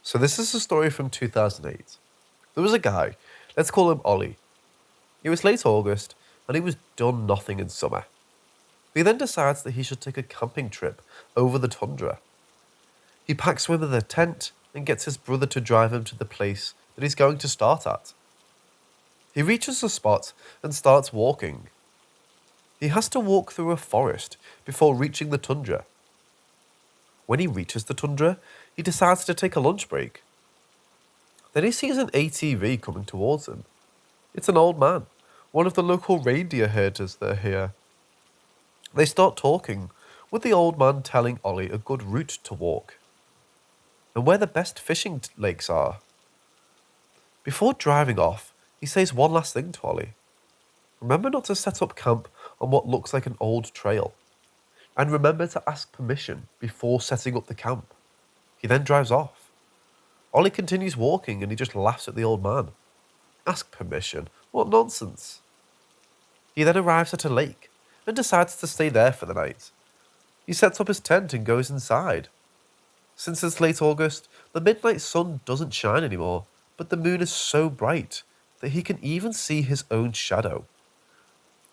So this is a story from 2008. There was a guy, let's call him Ollie. It was late August, and he was done nothing in summer. He then decides that he should take a camping trip over the tundra. He packs with him a tent and gets his brother to drive him to the place that he's going to start at. He reaches the spot and starts walking. He has to walk through a forest before reaching the tundra. When he reaches the tundra, he decides to take a lunch break. Then he sees an ATV coming towards him. It's an old man, one of the local reindeer herders that are here. They start talking, with the old man telling Ollie a good route to walk, and where the best fishing lakes are. Before driving off, he says one last thing to Ollie. Remember not to set up camp on what looks like an old trail, and remember to ask permission before setting up the camp. He then drives off. Ollie continues walking and he just laughs at the old man. Ask permission? What nonsense. He then arrives at a lake and decides to stay there for the night. He sets up his tent and goes inside. Since it's late August, the midnight sun doesn't shine anymore, but the moon is so bright that he can even see his own shadow.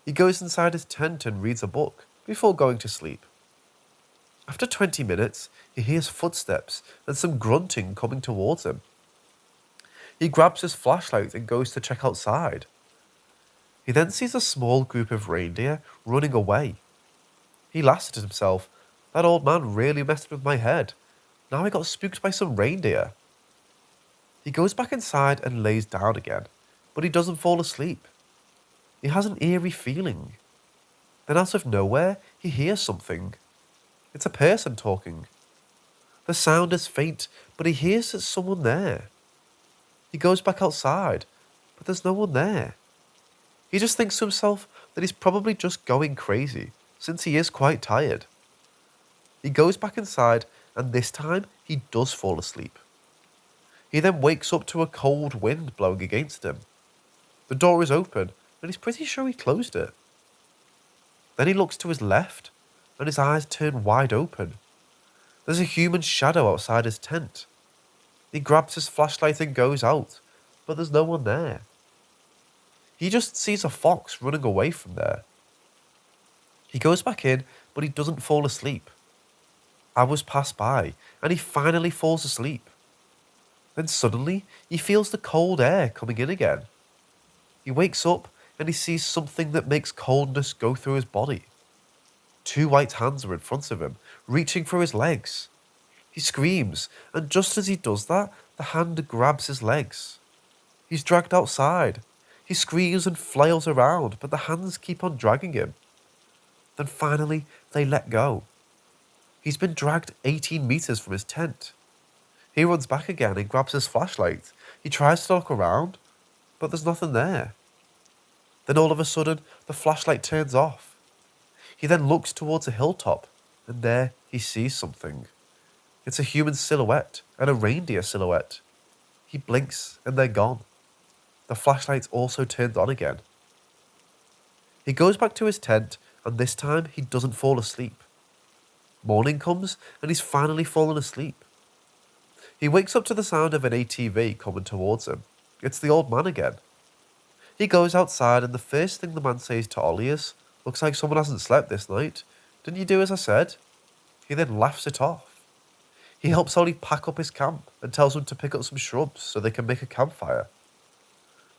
He goes inside his tent and reads a book before going to sleep. After 20 minutes, he hears footsteps and some grunting coming towards him. He grabs his flashlight and goes to check outside. He then sees a small group of reindeer running away. He laughs at himself. That old man really messed with my head. Now I got spooked by some reindeer. He goes back inside and lays down again, but he doesn't fall asleep. He has an eerie feeling. Then out of nowhere, he hears something. It's a person talking. The sound is faint, but he hears there's someone there. He goes back outside, but there's no one there. He just thinks to himself that he's probably just going crazy, since he is quite tired. He goes back inside, and this time he does fall asleep. He then wakes up to a cold wind blowing against him. The door is open, and he's pretty sure he closed it. Then he looks to his left, and his eyes turn wide open. There's a human shadow outside his tent. He grabs his flashlight and goes out, but there's no one there. He just sees a fox running away from there. He goes back in, but he doesn't fall asleep. Hours pass by, and he finally falls asleep. Then suddenly, he feels the cold air coming in again. He wakes up, and he sees something that makes coldness go through his body. Two white hands are in front of him, reaching for his legs. He screams, and just as he does that, the hand grabs his legs. He's dragged outside. He screams and flails around, but the hands keep on dragging him. Then finally, they let go. He's been dragged 18 meters from his tent. He runs back again and grabs his flashlight. He tries to look around, but there's nothing there. Then all of a sudden, the flashlight turns off. He then looks towards a hilltop, and there he sees something. It's a human silhouette and a reindeer silhouette. He blinks, and they're gone. The flashlight also turns on again. He goes back to his tent, and this time he doesn't fall asleep. Morning comes, and he's finally fallen asleep. He wakes up to the sound of an ATV coming towards him. It's the old man again. He goes outside, and the first thing the man says to Ollie is, "Looks like someone hasn't slept this night. Didn't you do as I said?" He then laughs it off. He helps Ollie pack up his camp and tells him to pick up some shrubs so they can make a campfire.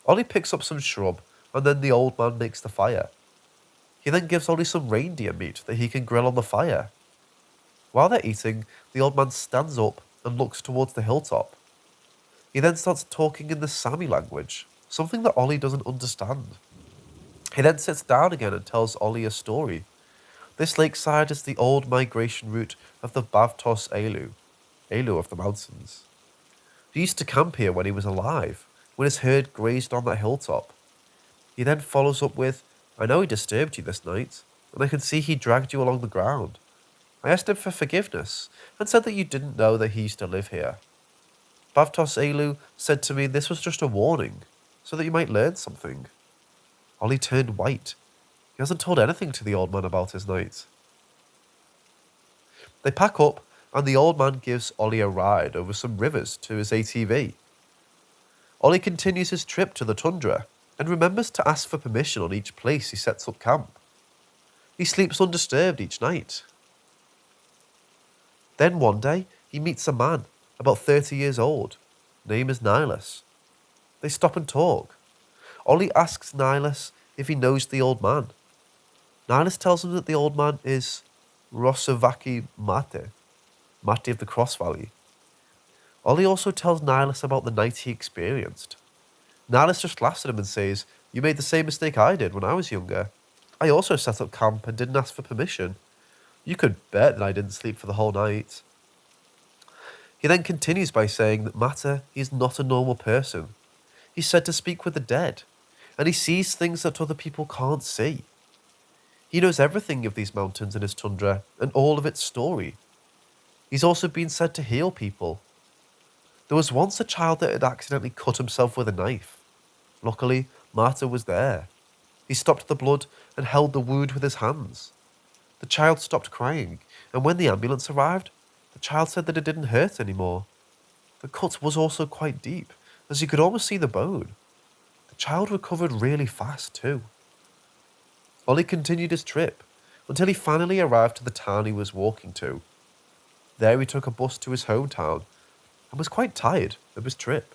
Ollie picks up some shrub, and then the old man makes the fire. He then gives Ollie some reindeer meat that he can grill on the fire. While they're eating, the old man stands up and looks towards the hilltop. He then starts talking in the Sami language, something that Ollie doesn't understand. He then sits down again and tells Ollie a story. This lakeside is the old migration route of the Bavtos Elu of the mountains. He used to camp here when he was alive, when his herd grazed on that hilltop. He then follows up with, "I know he disturbed you this night, and I can see he dragged you along the ground. I asked him for forgiveness, and said that you didn't know that he used to live here. Bavtos Elu said to me this was just a warning, so that you might learn something." Ollie turned white. He hasn't told anything to the old man about his night. They pack up, and the old man gives Ollie a ride over some rivers to his ATV. Ollie continues his trip to the tundra and remembers to ask for permission on each place he sets up camp. He sleeps undisturbed each night. Then one day, he meets a man, about 30 years old. Name is Nihilus. They stop and talk. Ollie asks Nihilus if he knows the old man. Nihilus tells him that the old man is Rosavaki Mate of the Cross Valley. Ollie also tells Nihilus about the night he experienced. Nihilus just laughs at him and says, "You made the same mistake I did when I was younger. I also set up camp and didn't ask for permission. You could bet that I didn't sleep for the whole night." He then continues by saying that Mata is not a normal person. He's said to speak with the dead, and he sees things that other people can't see. He knows everything of these mountains and his tundra, and all of its story. He's also been said to heal people. There was once a child that had accidentally cut himself with a knife. Luckily, Mata was there. He stopped the blood and held the wound with his hands. The child stopped crying, and when the ambulance arrived, the child said that it didn't hurt anymore. The cut was also quite deep, as you could almost see the bone. The child recovered really fast too. Ollie continued his trip until he finally arrived to the town he was walking to. There he took a bus to his hometown and was quite tired of his trip.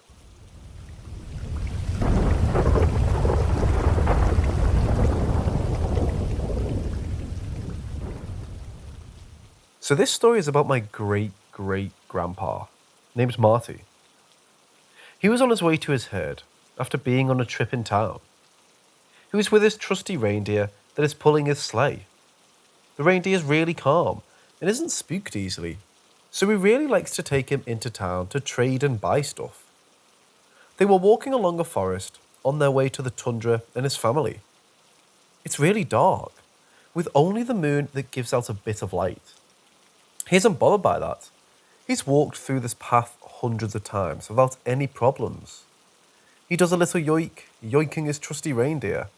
So this story is about my great-great-grandpa, named Marty. He was on his way to his herd after being on a trip in town. He was with his trusty reindeer that is pulling his sleigh. The reindeer is really calm and isn't spooked easily, so he really likes to take him into town to trade and buy stuff. They were walking along a forest on their way to the tundra and his family. It's really dark, with only the moon that gives out a bit of light. He isn't bothered by that. He's walked through this path hundreds of times without any problems. He does a little yoik, yoinking his trusty reindeer.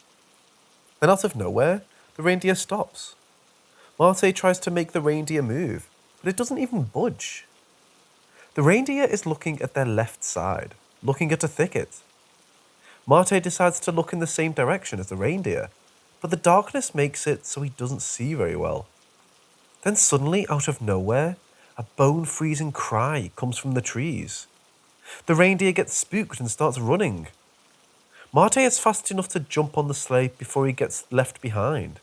Then out of nowhere, the reindeer stops. Marte tries to make the reindeer move, but it doesn't even budge. The reindeer is looking at their left side, looking at a thicket. Marte decides to look in the same direction as the reindeer, but the darkness makes it so he doesn't see very well. Then suddenly, out of nowhere, a bone-freezing cry comes from the trees. The reindeer gets spooked and starts running. Marte is fast enough to jump on the sleigh before he gets left behind.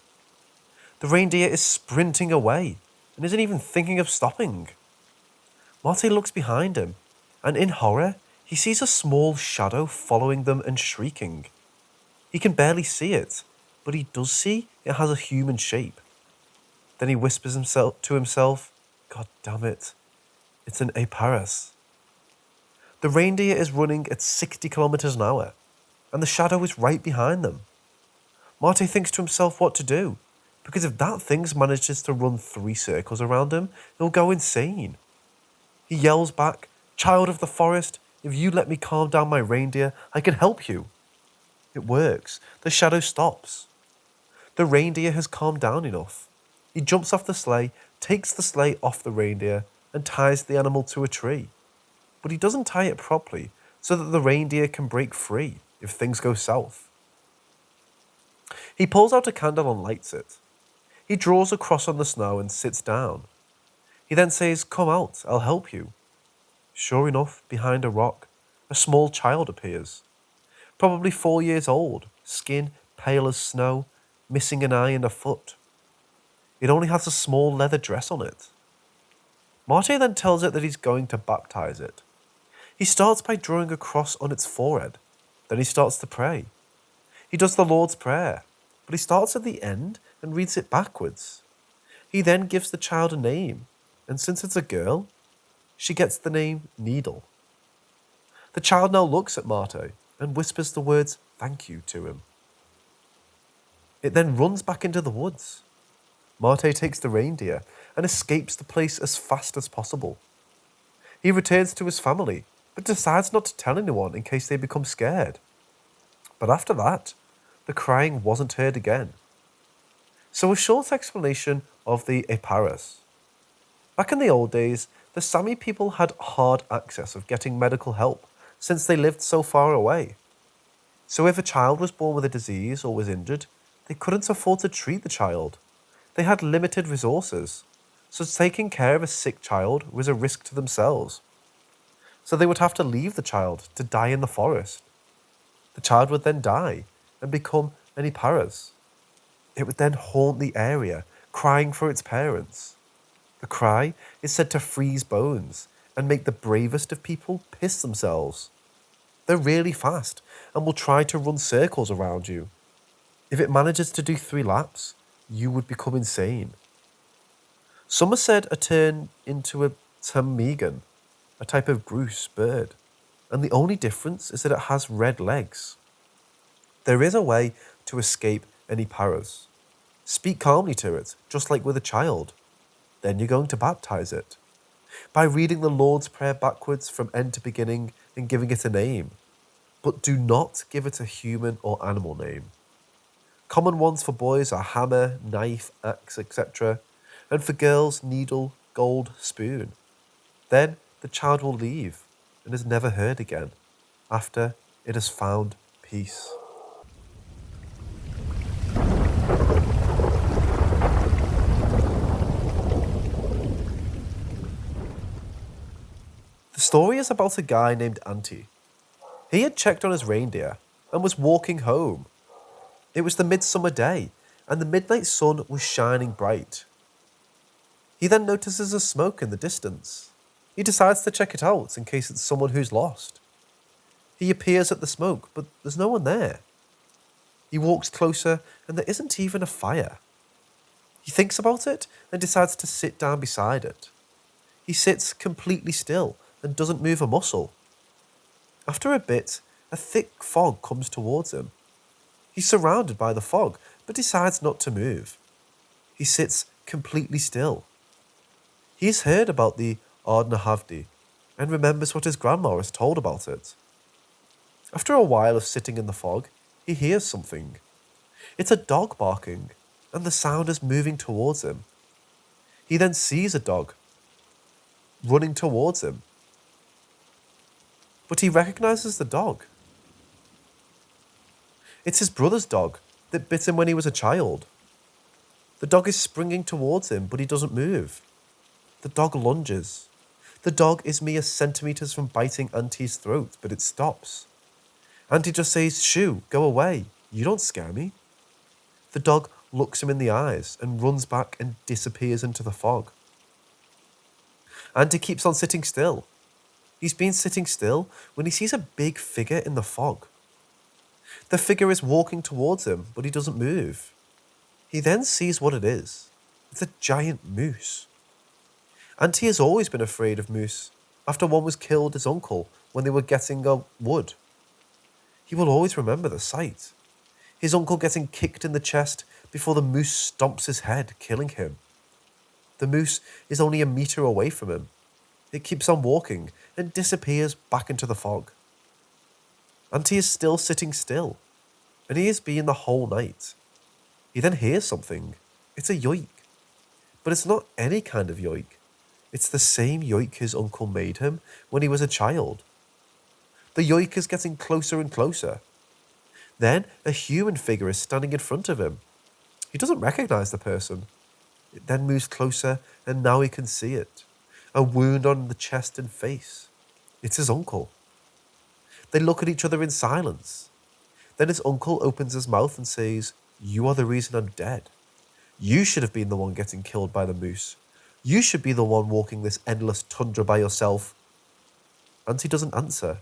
The reindeer is sprinting away and isn't even thinking of stopping. Marte looks behind him, and in horror, he sees a small shadow following them and shrieking. He can barely see it, but he does see it has a human shape. Then he whispers to himself, "God damn it, it's an Aparis." The reindeer is running at 60 kilometers an hour, and the shadow is right behind them. Marte thinks to himself what to do, because if that thing manages to run 3 circles around him, he'll go insane. He yells back, "Child of the forest, if you let me calm down my reindeer, I can help you." It works. The shadow stops. The reindeer has calmed down enough. He jumps off the sleigh, takes the sleigh off the reindeer, and ties the animal to a tree. But he doesn't tie it properly so that the reindeer can break free if things go south. He pulls out a candle and lights it. He draws a cross on the snow and sits down. He then says, "Come out, I'll help you." Sure enough, behind a rock, a small child appears. Probably 4 years old, skin pale as snow, missing an eye and a foot. It only has a small leather dress on it. Marte then tells it that he's going to baptize it. He starts by drawing a cross on its forehead. Then he starts to pray. He does the Lord's Prayer, but he starts at the end and reads it backwards. He then gives the child a name, and since it's a girl, she gets the name Needle. The child now looks at Marte and whispers the words "thank you" to him. It then runs back into the woods. Marte takes the reindeer and escapes the place as fast as possible. He returns to his family, but decides not to tell anyone in case they become scared. But after that, the crying wasn't heard again. So a short explanation of the Aparis. Back in the old days, the Sami people had hard access of getting medical help since they lived so far away. So if a child was born with a disease or was injured, they couldn't afford to treat the child. They had limited resources, so taking care of a sick child was a risk to themselves. So they would have to leave the child to die in the forest. The child would then die and become an Iparas. It would then haunt the area, crying for its parents. The cry is said to freeze bones and make the bravest of people piss themselves. They're really fast and will try to run circles around you. If it manages to do 3 laps, you would become insane. Some are said to turn into a ptarmigan, a type of grouse bird, and the only difference is that it has red legs. There is a way to escape any paras. Speak calmly to it, just like with a child. Then you're going to baptize it. By reading the Lord's Prayer backwards from end to beginning and giving it a name. But do not give it a human or animal name. Common ones for boys are hammer, knife, axe, etc. And for girls, needle, gold, spoon. Then the child will leave and is never heard again after it has found peace. The story is about a guy named Antti. He had checked on his reindeer and was walking home. It was the midsummer day and the midnight sun was shining bright. He then notices a smoke in the distance. He decides to check it out in case it's someone who's lost. He appears at the smoke, but there's no one there. He walks closer and there isn't even a fire. He thinks about it and decides to sit down beside it. He sits completely still and doesn't move a muscle. After a bit, a thick fog comes towards him. He's surrounded by the fog, but decides not to move. He sits completely still. He's heard about the Ardnahavdi and remembers what his grandma has told about it. After a while of sitting in the fog, he hears something. It's a dog barking, and the sound is moving towards him. He then sees a dog running towards him. But he recognizes the dog. It's his brother's dog that bit him when he was a child. The dog is springing towards him, but he doesn't move. The dog lunges. The dog is mere centimeters from biting Antti's throat, but it stops. Antti just says, "Shoo, go away. You don't scare me." The dog looks him in the eyes and runs back and disappears into the fog. Antti keeps on sitting still. He's been sitting still when he sees a big figure in the fog. The figure is walking towards him, but he doesn't move. He then sees what it is. It's a giant moose. Antti has always been afraid of moose. After one was killed his uncle when they were getting wood. He will always remember the sight. His uncle getting kicked in the chest before the moose stomps his head, killing him. The moose is only a meter away from him. It keeps on walking and disappears back into the fog. Antti is still sitting still, and he has been the whole night. He then hears something. It's a yoik. But it's not any kind of yoik. It's the same yoik his uncle made him when he was a child. The yoik is getting closer and closer. Then a human figure is standing in front of him. He doesn't recognize the person. It then moves closer and now he can see it. A wound on the chest and face. It's his uncle. They look at each other in silence. Then his uncle opens his mouth and says, "You are the reason I'm dead. You should have been the one getting killed by the moose. You should be the one walking this endless tundra by yourself." Antti doesn't answer.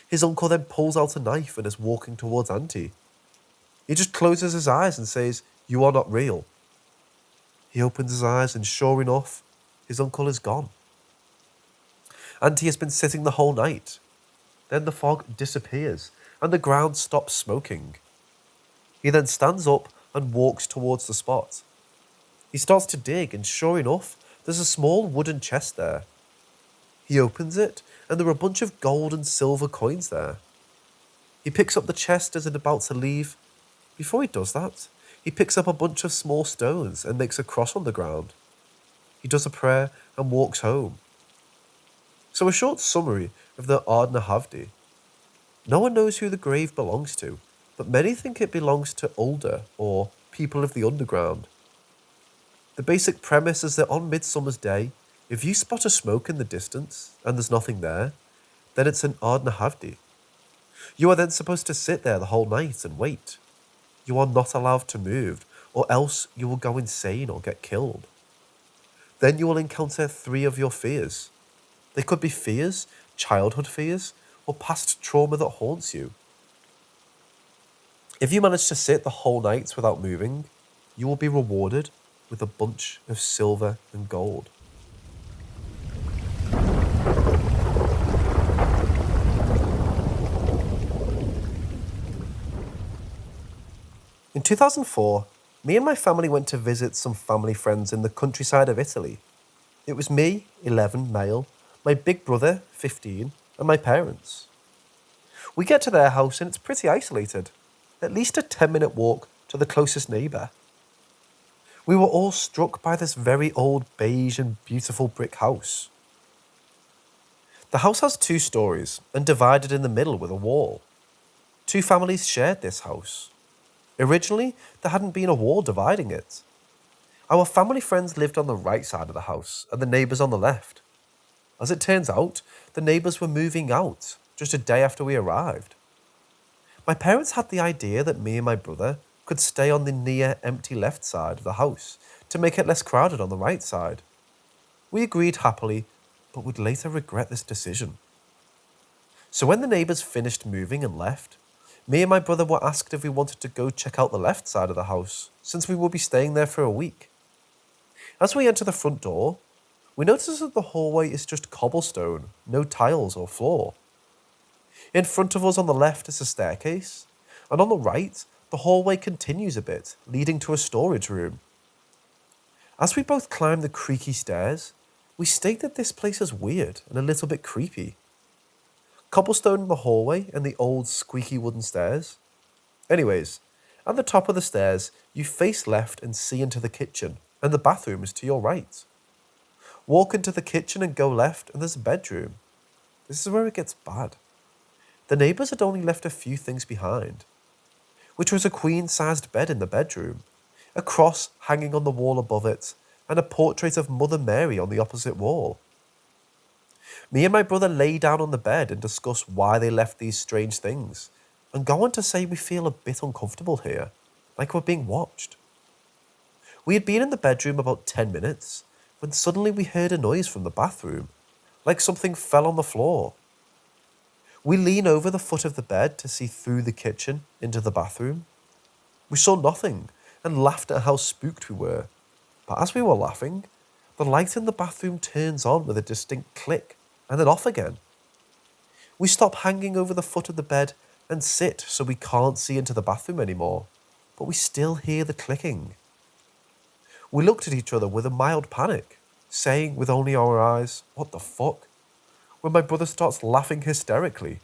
His uncle then pulls out a knife and is walking towards Antti. He just closes his eyes and says, "You are not real." He opens his eyes and sure enough, his uncle is gone. Antti has been sitting the whole night. Then the fog disappears and the ground stops smoking. He then stands up and walks towards the spot. He starts to dig and sure enough, there's a small wooden chest there. He opens it and there are a bunch of gold and silver coins there. He picks up the chest as it's about to leave. Before he does that, he picks up a bunch of small stones and makes a cross on the ground. He does a prayer and walks home. So a short summary of the Ardna Havdi. No one knows who the grave belongs to, but many think it belongs to Ulder or people of the underground. The basic premise is that on Midsummer's Day, if you spot a smoke in the distance and there's nothing there, then it's an Ardna Havdi. You are then supposed to sit there the whole night and wait. You are not allowed to move, or else you will go insane or get killed. Then you will encounter 3 of your fears. They could be fears, childhood fears, or past trauma that haunts you. If you manage to sit the whole night without moving, you will be rewarded with a bunch of silver and gold. In 2004, me and my family went to visit some family friends in the countryside of Italy. It was me, 11, male, my big brother, 15, and my parents. We get to their house and it's pretty isolated, at least a 10-minute walk to the closest neighbour. We were all struck by this very old beige and beautiful brick house. The house has 2 stories and divided in the middle with a wall. 2 families shared this house. Originally, there hadn't been a wall dividing it. Our family friends lived on the right side of the house and the neighbours on the left. As it turns out, the neighbours were moving out just a day after we arrived. My parents had the idea that me and my brother could stay on the near empty left side of the house to make it less crowded on the right side. We agreed happily, but would later regret this decision. So when the neighbours finished moving and left, me and my brother were asked if we wanted to go check out the left side of the house, since we would be staying there for a week. As we enter the front door, we notice that the hallway is just cobblestone, no tiles or floor. In front of us on the left is a staircase, and on the right, the hallway continues a bit, leading to a storage room. As we both climb the creaky stairs, we state that this place is weird and a little bit creepy. Cobblestone in the hallway and the old squeaky wooden stairs. Anyways, at the top of the stairs, you face left and see into the kitchen, and the bathroom is to your right. Walk into the kitchen and go left, and there's a bedroom. This is where it gets bad. The neighbours had only left a few things behind, which was a queen-sized bed in the bedroom, a cross hanging on the wall above it, and a portrait of Mother Mary on the opposite wall. Me and my brother lay down on the bed and discuss why they left these strange things, and go on to say we feel a bit uncomfortable here, like we're being watched. We had been in the bedroom about 10 minutes, when suddenly we heard a noise from the bathroom, like something fell on the floor. We lean over the foot of the bed to see through the kitchen into the bathroom. We saw nothing and laughed at how spooked we were, but as we were laughing, the light in the bathroom turns on with a distinct click and then off again. We stop hanging over the foot of the bed and sit so we can't see into the bathroom anymore, but we still hear the clicking. We looked at each other with a mild panic, saying with only our eyes, "What the fuck?" when my brother starts laughing hysterically.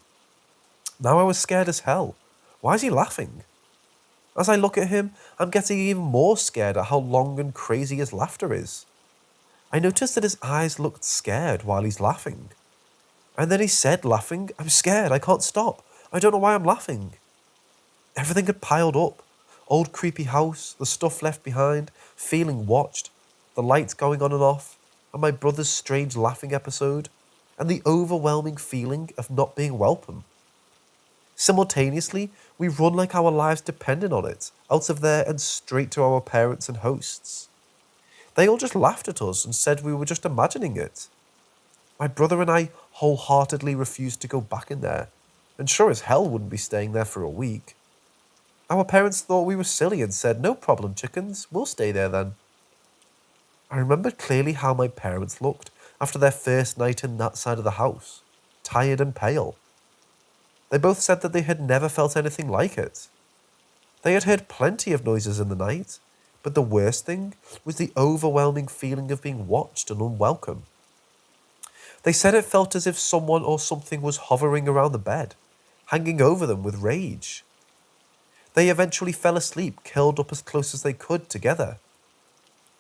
Now I was scared as hell. Why is he laughing? As I look at him, I'm getting even more scared at how long and crazy his laughter is. I noticed that his eyes looked scared while he's laughing. And then he said, laughing, "I'm scared, I can't stop. I don't know why I'm laughing." Everything had piled up. Old creepy house, the stuff left behind, feeling watched, the lights going on and off, and my brother's strange laughing episode, and the overwhelming feeling of not being welcome. Simultaneously, we run like our lives depended on it, out of there and straight to our parents and hosts. They all just laughed at us and said we were just imagining it. My brother and I wholeheartedly refused to go back in there, and sure as hell wouldn't be staying there for a week. Our parents thought we were silly and said, "No problem, chickens, we'll stay there then." I remember clearly how my parents looked after their first night in that side of the house, tired and pale. They both said that they had never felt anything like it. They had heard plenty of noises in the night, but the worst thing was the overwhelming feeling of being watched and unwelcome. They said it felt as if someone or something was hovering around the bed, hanging over them with rage. They eventually fell asleep, curled up as close as they could together.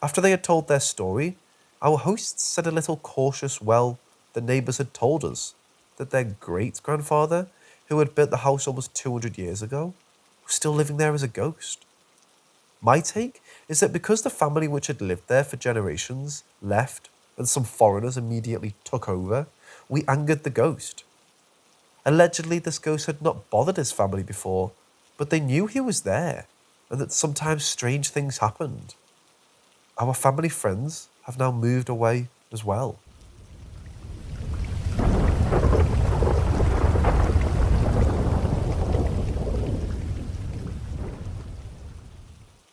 After they had told their story, Our hosts said a little cautious, well, the neighbours had told us that their great-grandfather, who had built the house almost 200 years ago, was still living there as a ghost. My take is that because the family which had lived there for generations left and some foreigners immediately took over, we angered the ghost. Allegedly, this ghost had not bothered his family before, but they knew he was there and that sometimes strange things happened. Our family friends have now moved away as well.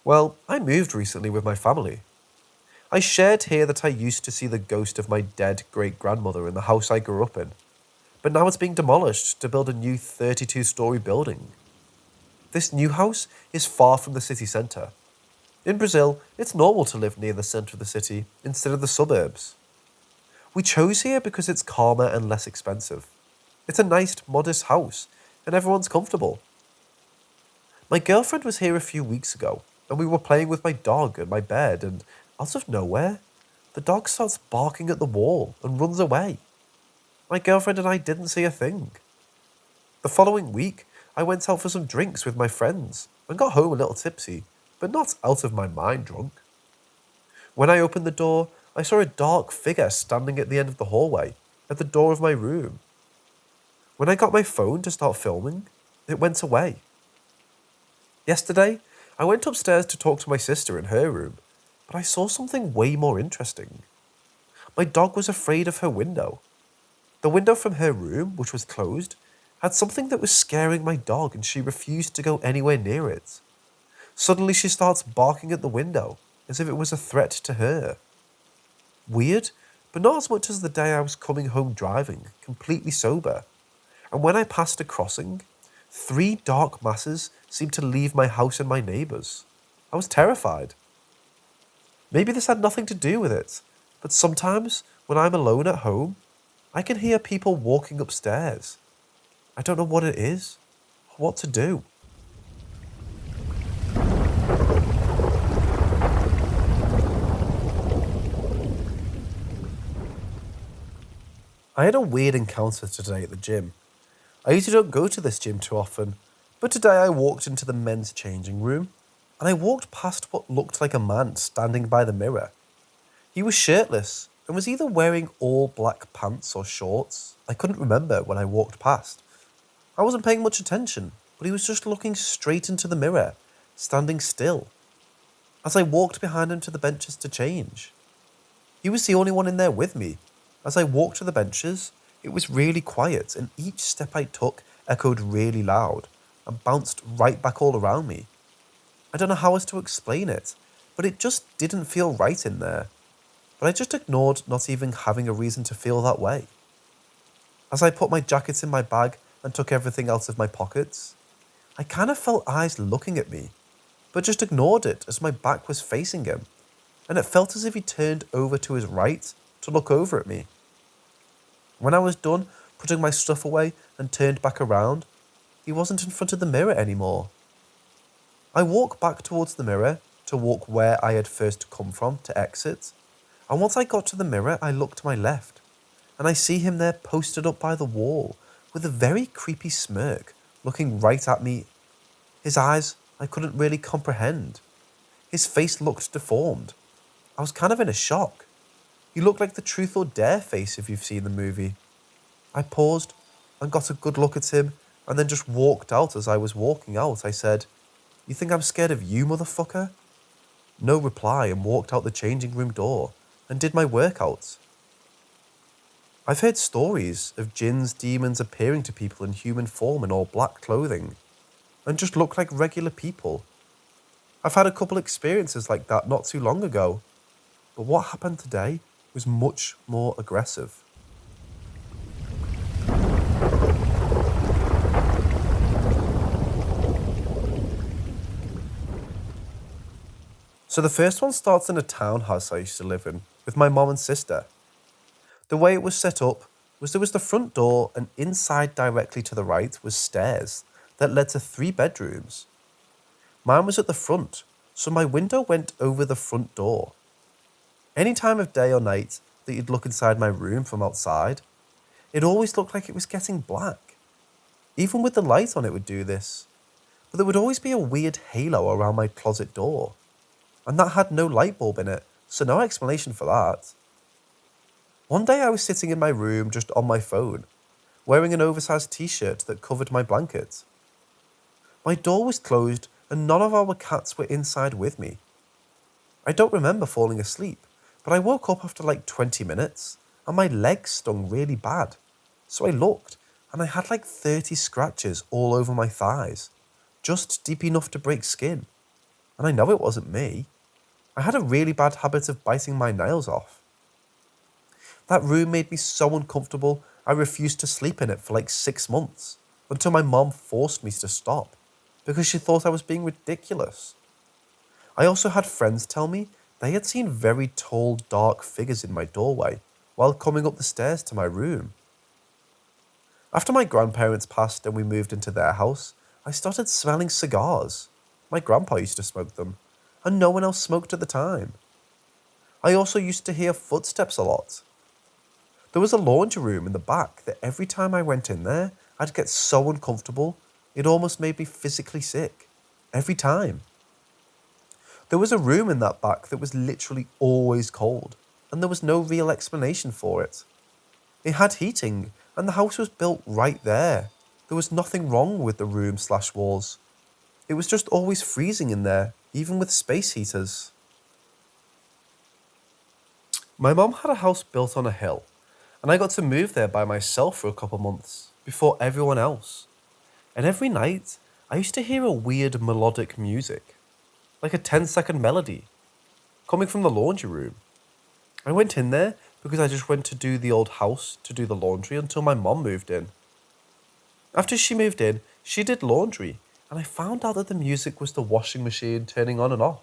Well, I moved recently with my family. I shared here that I used to see the ghost of my dead great-grandmother in the house I grew up in, but now it's being demolished to build a new 32-story building. This new house is far from the city centre. In Brazil, it's normal to live near the centre of the city instead of the suburbs. We chose here because it's calmer and less expensive. It's a nice, modest house, and everyone's comfortable. My girlfriend was here a few weeks ago, and we were playing with my dog at my bed, and out of nowhere, the dog starts barking at the wall and runs away. My girlfriend and I didn't see a thing. The following week, I went out for some drinks with my friends and got home a little tipsy, but not out of my mind drunk. When I opened the door, I saw a dark figure standing at the end of the hallway, at the door of my room. When I got my phone to start filming, it went away. Yesterday, I went upstairs to talk to my sister in her room, but I saw something way more interesting. My dog was afraid of her window. The window from her room, which was closed, had something that was scaring my dog and she refused to go anywhere near it. Suddenly she starts barking at the window, as if it was a threat to her. Weird, but not as much as the day I was coming home driving, completely sober. And when I passed a crossing, 3 dark masses seemed to leave my house and my neighbours. I was terrified. Maybe this had nothing to do with it, but sometimes, when I'm alone at home, I can hear people walking upstairs. I don't know what it is, or what to do. I had a weird encounter today at the gym. I usually don't go to this gym too often, but today I walked into the men's changing room, and I walked past what looked like a man standing by the mirror. He was shirtless, and was either wearing all black pants or shorts. I couldn't remember when I walked past. I wasn't paying much attention, but he was just looking straight into the mirror, standing still, as I walked behind him to the benches to change. He was the only one in there with me. As I walked to the benches, it was really quiet, and each step I took echoed really loud and bounced right back all around me. I don't know how else to explain it, but it just didn't feel right in there. But I just ignored not even having a reason to feel that way. As I put my jacket in my bag and took everything out of my pockets, I kind of felt eyes looking at me, but just ignored it as my back was facing him, and it felt as if he turned over to his right to look over at me. When I was done putting my stuff away and turned back around, he wasn't in front of the mirror anymore. I walked back towards the mirror to walk where I had first come from to exit, and once I got to the mirror, I looked to my left, and I see him there posted up by the wall with a very creepy smirk looking right at me. His eyes I couldn't really comprehend. His face looked deformed. I was kind of in a shock. He looked like the Truth or Dare face if you've seen the movie. I paused and got a good look at him and then just walked out. As I was walking out, I said, "You think I'm scared of you, motherfucker?" No reply, and walked out the changing room door and did my workouts. I've heard stories of jinns, demons appearing to people in human form in all black clothing and just look like regular people. I've had a couple experiences like that not too long ago, but what happened today was much more aggressive. So the first one starts in a townhouse I used to live in with my mom and sister. The way it was set up was there was the front door, and inside directly to the right was stairs that led to 3 bedrooms. Mine was at the front, so my window went over the front door. Any time of day or night that you'd look inside my room from outside, it always looked like it was getting black. Even with the light on, it would do this. But there would always be a weird halo around my closet door, and that had no light bulb in it, so no explanation for that. One day I was sitting in my room just on my phone, wearing an oversized t-shirt that covered my blanket. My door was closed and none of our cats were inside with me. I don't remember falling asleep, but I woke up after like 20 minutes and my legs stung really bad. So I looked and I had like 30 scratches all over my thighs, just deep enough to break skin. And I know it wasn't me. I had a really bad habit of biting my nails off. That room made me so uncomfortable, I refused to sleep in it for like 6 months, until my mom forced me to stop, because she thought I was being ridiculous. I also had friends tell me they had seen very tall, dark figures in my doorway while coming up the stairs to my room. After my grandparents passed and we moved into their house, I started smelling cigars. My grandpa used to smoke them, and no one else smoked at the time. I also used to hear footsteps a lot. There was a laundry room in the back that every time I went in there, I'd get so uncomfortable, it almost made me physically sick. Every time. There was a room in that back that was literally always cold, and there was no real explanation for it. It had heating, and the house was built right there. There was nothing wrong with the room/walls. It was just always freezing in there, even with space heaters. My mom had a house built on a hill, and I got to move there by myself for a couple months, before everyone else. And every night, I used to hear a weird melodic music, like a 10-second melody, coming from the laundry room. I went in there because I just went to do the old house to do the laundry until my mom moved in. After she moved in, she did laundry, and I found out that the music was the washing machine turning on and off.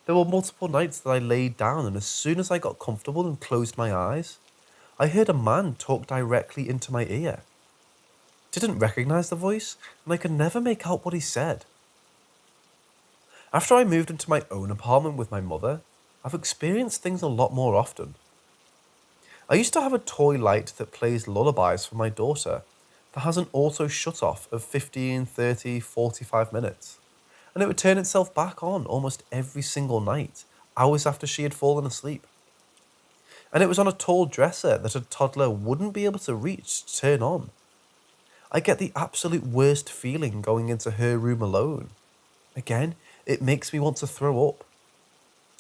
There were multiple nights that I laid down, and as soon as I got comfortable and closed my eyes, I heard a man talk directly into my ear. Didn't recognize the voice, and I could never make out what he said. After I moved into my own apartment with my mother, I've experienced things a lot more often. I used to have a toy light that plays lullabies for my daughter that has an auto shut-off of 15, 30, 45 minutes, and it would turn itself back on almost every single night, hours after she had fallen asleep. And it was on a tall dresser that a toddler wouldn't be able to reach to turn on. I get the absolute worst feeling going into her room alone. Again, it makes me want to throw up.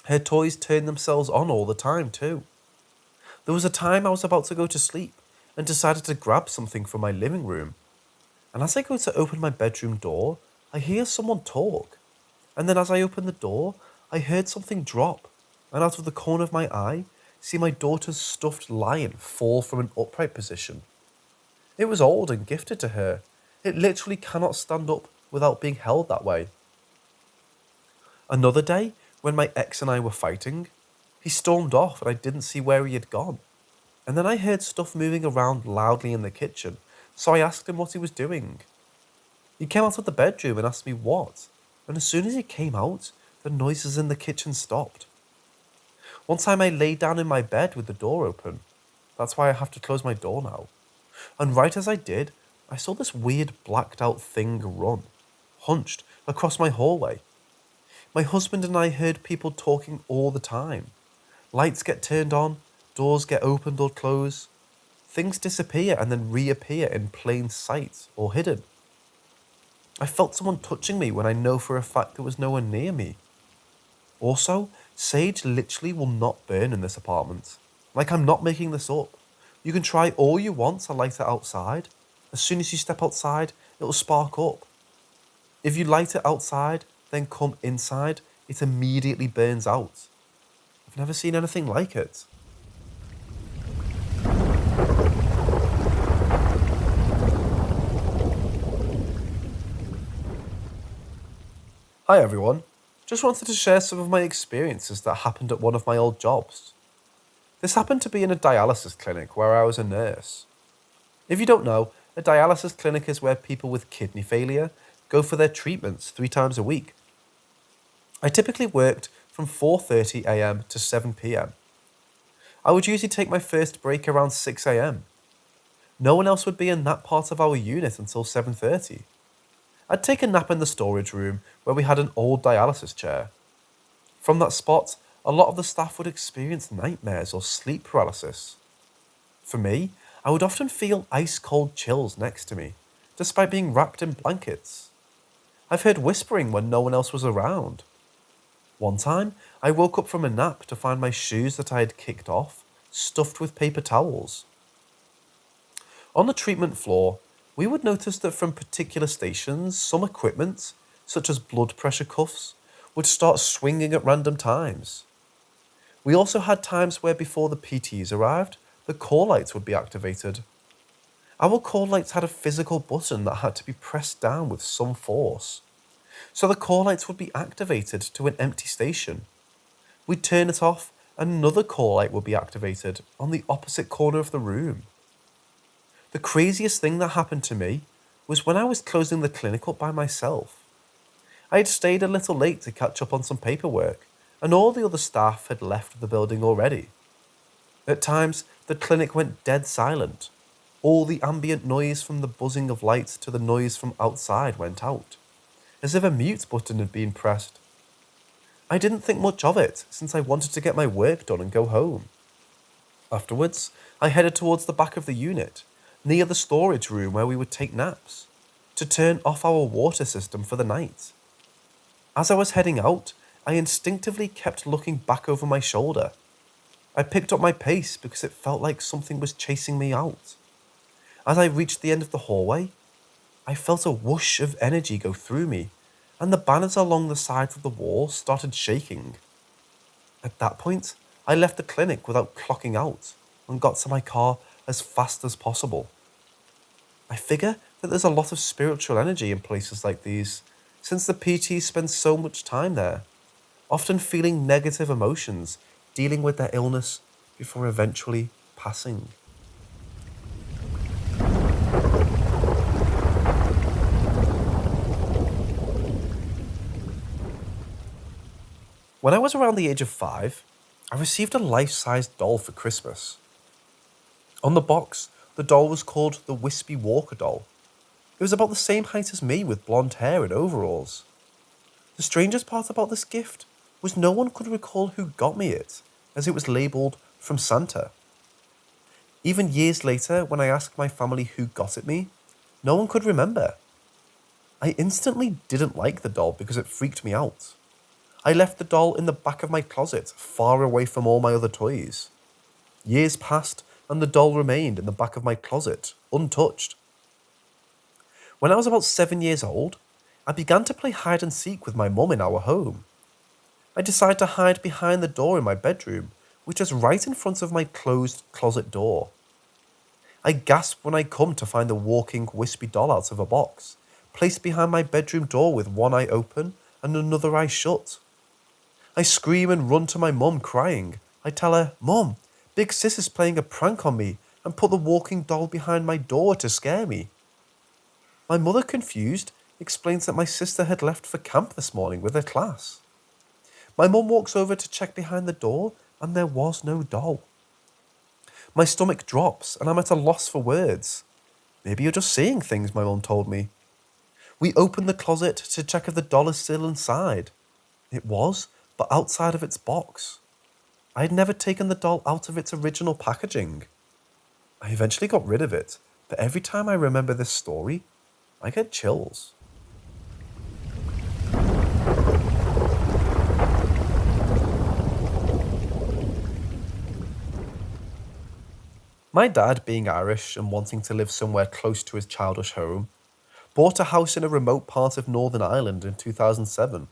Her toys turn themselves on all the time too. There was a time I was about to go to sleep and decided to grab something from my living room. And as I go to open my bedroom door, I hear someone talk. And then as I open the door, I heard something drop. And out of the corner of my eye, see my daughter's stuffed lion fall from an upright position. It was old and gifted to her. It literally cannot stand up without being held that way. Another day, when my ex and I were fighting, he stormed off and I didn't see where he had gone. And then I heard stuff moving around loudly in the kitchen, so I asked him what he was doing. He came out of the bedroom and asked me what, and as soon as he came out, the noises in the kitchen stopped. One time I laid down in my bed with the door open. That's why I have to close my door now. And right as I did, I saw this weird blacked out thing run, hunched, across my hallway. My husband and I heard people talking all the time. Lights get turned on, doors get opened or closed. Things disappear and then reappear in plain sight or hidden. I felt someone touching me when I know for a fact there was no one near me. Also, sage literally will not burn in this apartment. Like, I'm not making this up. You can try all you want to light it outside. As soon as you step outside, it'll spark up. If you light it outside, then come inside, it immediately burns out. I've never seen anything like it. Hi everyone. Just wanted to share some of my experiences that happened at one of my old jobs. This happened to be in a dialysis clinic where I was a nurse. If you don't know, a dialysis clinic is where people with kidney failure go for their treatments 3 times a week. I typically worked from 4:30 am to 7 pm. I would usually take my first break around 6 am. No one else would be in that part of our unit until 7:30. I'd take a nap in the storage room where we had an old dialysis chair. From that spot, a lot of the staff would experience nightmares or sleep paralysis. For me, I would often feel ice-cold chills next to me, despite being wrapped in blankets. I've heard whispering when no one else was around. One time, I woke up from a nap to find my shoes that I had kicked off stuffed with paper towels. On the treatment floor, we would notice that from particular stations, some equipment, such as blood pressure cuffs, would start swinging at random times. We also had times where before the PTs arrived, the call lights would be activated. Our call lights had a physical button that had to be pressed down with some force. So the call lights would be activated to an empty station. We'd turn it off and another call light would be activated on the opposite corner of the room. The craziest thing that happened to me was when I was closing the clinic up by myself. I had stayed a little late to catch up on some paperwork, and all the other staff had left the building already. At times, the clinic went dead silent. All the ambient noise from the buzzing of lights to the noise from outside went out, as if a mute button had been pressed. I didn't think much of it, since I wanted to get my work done and go home. Afterwards, I headed towards the back of the unit, near the storage room where we would take naps, to turn off our water system for the night. As I was heading out, I instinctively kept looking back over my shoulder. I picked up my pace because it felt like something was chasing me out. As I reached the end of the hallway, I felt a whoosh of energy go through me, and the banners along the sides of the wall started shaking. At that point, I left the clinic without clocking out and got to my car as fast as possible. I figure that there's a lot of spiritual energy in places like these, since the PTs spend so much time there, often feeling negative emotions, dealing with their illness before eventually passing. When I was around the age of 5, I received a life-sized doll for Christmas. On the box, the doll was called the Wispy Walker doll. It was about the same height as me with blonde hair and overalls. The strangest part about this gift was no one could recall who got me it, as it was labelled from Santa. Even years later, when I asked my family who got it me, no one could remember. I instantly didn't like the doll because it freaked me out. I left the doll in the back of my closet, far away from all my other toys. Years passed and the doll remained in the back of my closet, untouched. When I was about 7 years old, I began to play hide and seek with my mum in our home. I decided to hide behind the door in my bedroom, which was right in front of my closed closet door. I gasped when I come to find the walking wispy doll out of a box, placed behind my bedroom door with one eye open and another eye shut. I scream and run to my mum crying. I tell her, "Mum, Big Sis is playing a prank on me and put the walking doll behind my door to scare me." My mother, confused, explains that my sister had left for camp this morning with her class. My mum walks over to check behind the door and there was no doll. My stomach drops and I'm at a loss for words. "Maybe you're just seeing things," my mum told me. We opened the closet to check if the doll is still inside. It was, but outside of its box. I had never taken the doll out of its original packaging. I eventually got rid of it, but every time I remember this story, I get chills. My dad, being Irish and wanting to live somewhere close to his childish home, bought a house in a remote part of Northern Ireland in 2007.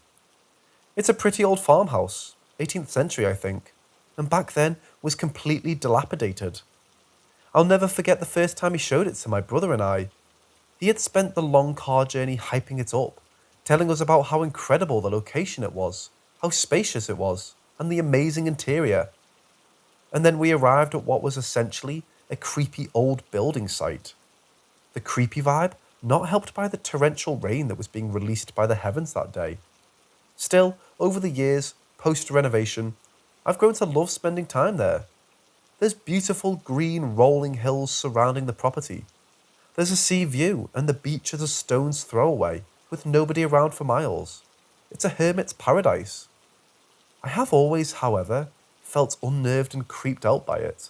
It's a pretty old farmhouse, 18th century I think, and back then was completely dilapidated. I'll never forget the first time he showed it to my brother and I. He had spent the long car journey hyping it up, telling us about how incredible the location it was, how spacious it was, and the amazing interior. And then we arrived at what was essentially a creepy old building site. The creepy vibe not helped by the torrential rain that was being released by the heavens that day. Still, over the years, post-renovation, I've grown to love spending time there. There's beautiful green rolling hills surrounding the property. There's a sea view and the beach is a stone's throw away, with nobody around for miles. It's a hermit's paradise. I have always, however, felt unnerved and creeped out by it.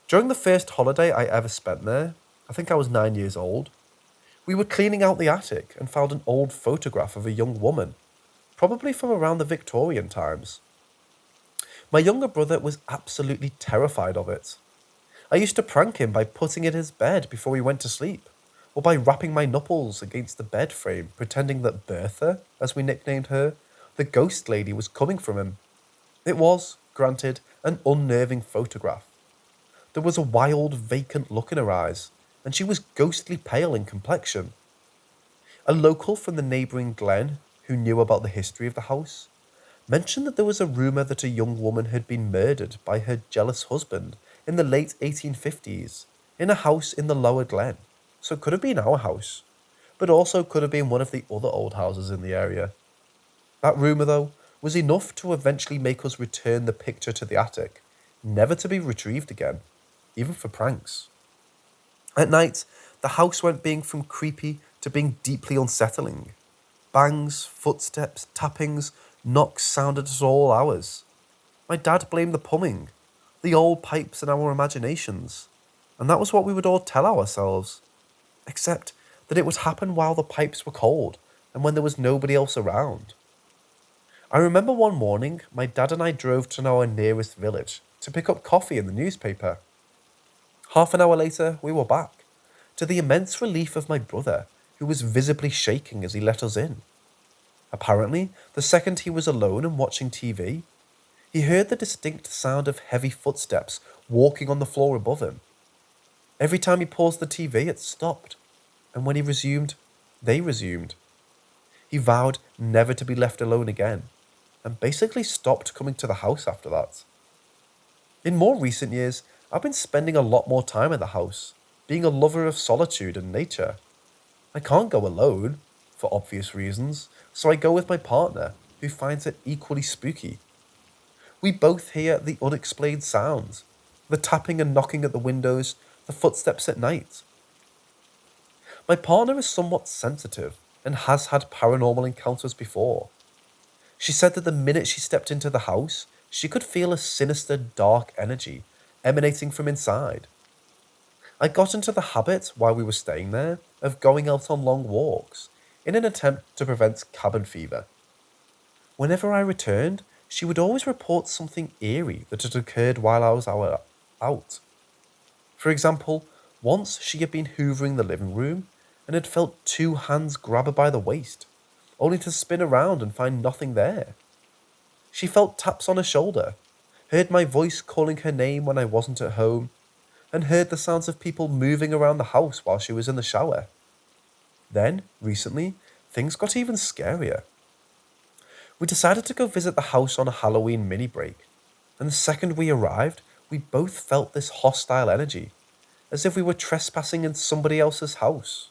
During the first holiday I ever spent there, I think I was 9 years old, we were cleaning out the attic and found an old photograph of a young woman, probably from around the Victorian times. My younger brother was absolutely terrified of it. I used to prank him by putting it in his bed before he went to sleep, or by rapping my knuckles against the bed frame, pretending that Bertha, as we nicknamed her, the ghost lady, was coming from him. It was, granted, an unnerving photograph. There was a wild, vacant look in her eyes, and she was ghostly pale in complexion. A local from the neighbouring glen, who knew about the history of the house, mentioned that there was a rumour that a young woman had been murdered by her jealous husband in the late 1850s in a house in the lower glen. So it could have been our house, but also could have been one of the other old houses in the area. That rumour, though, was enough to eventually make us return the picture to the attic, never to be retrieved again, even for pranks. At night, the house went being from creepy to being deeply unsettling. Bangs, footsteps, tappings, knocks sounded at all hours. My dad blamed the plumbing, the old pipes, and our imaginations, and that was what we would all tell ourselves, except that it would happen while the pipes were cold and when there was nobody else around. I remember one morning my dad and I drove to our nearest village to pick up coffee and the newspaper. Half an hour later, we were back, to the immense relief of my brother, who was visibly shaking as he let us in. Apparently, the second he was alone and watching TV, he heard the distinct sound of heavy footsteps walking on the floor above him. Every time he paused the TV, it stopped, and when he resumed, they resumed. He vowed never to be left alone again, and basically stopped coming to the house after that. In more recent years, I've been spending a lot more time at the house, being a lover of solitude and nature. I can't go alone, for obvious reasons, so I go with my partner, who finds it equally spooky. We both hear the unexplained sounds, the tapping and knocking at the windows, the footsteps at night. My partner is somewhat sensitive and has had paranormal encounters before. She said that the minute she stepped into the house, she could feel a sinister, dark energy emanating from inside. I got into the habit, while we were staying there, of going out on long walks, in an attempt to prevent cabin fever. Whenever I returned, she would always report something eerie that had occurred while I was out. For example, once she had been hoovering the living room and had felt two hands grab her by the waist, only to spin around and find nothing there. She felt taps on her shoulder, heard my voice calling her name when I wasn't at home, and heard the sounds of people moving around the house while she was in the shower. Then, recently, things got even scarier. We decided to go visit the house on a Halloween mini break, and the second we arrived, we both felt this hostile energy, as if we were trespassing in somebody else's house.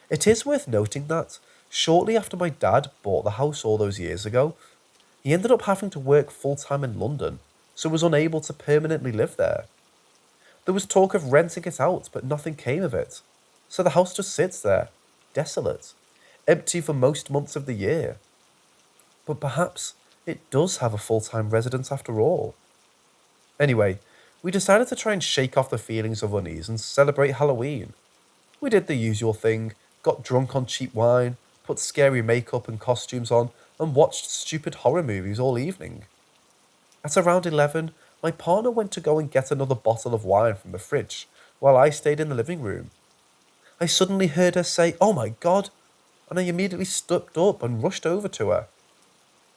It is worth noting that, shortly after my dad bought the house all those years ago, he ended up having to work full-time in London, so was unable to permanently live there. There was talk of renting it out, but nothing came of it, so the house just sits there, desolate, empty for most months of the year. But perhaps it does have a full-time resident after all. Anyway, we decided to try and shake off the feelings of unease and celebrate Halloween. We did the usual thing, got drunk on cheap wine, put scary makeup and costumes on, and watched stupid horror movies all evening. At around 11, my partner went to go and get another bottle of wine from the fridge, while I stayed in the living room. I suddenly heard her say, "Oh my God," and I immediately stepped up and rushed over to her.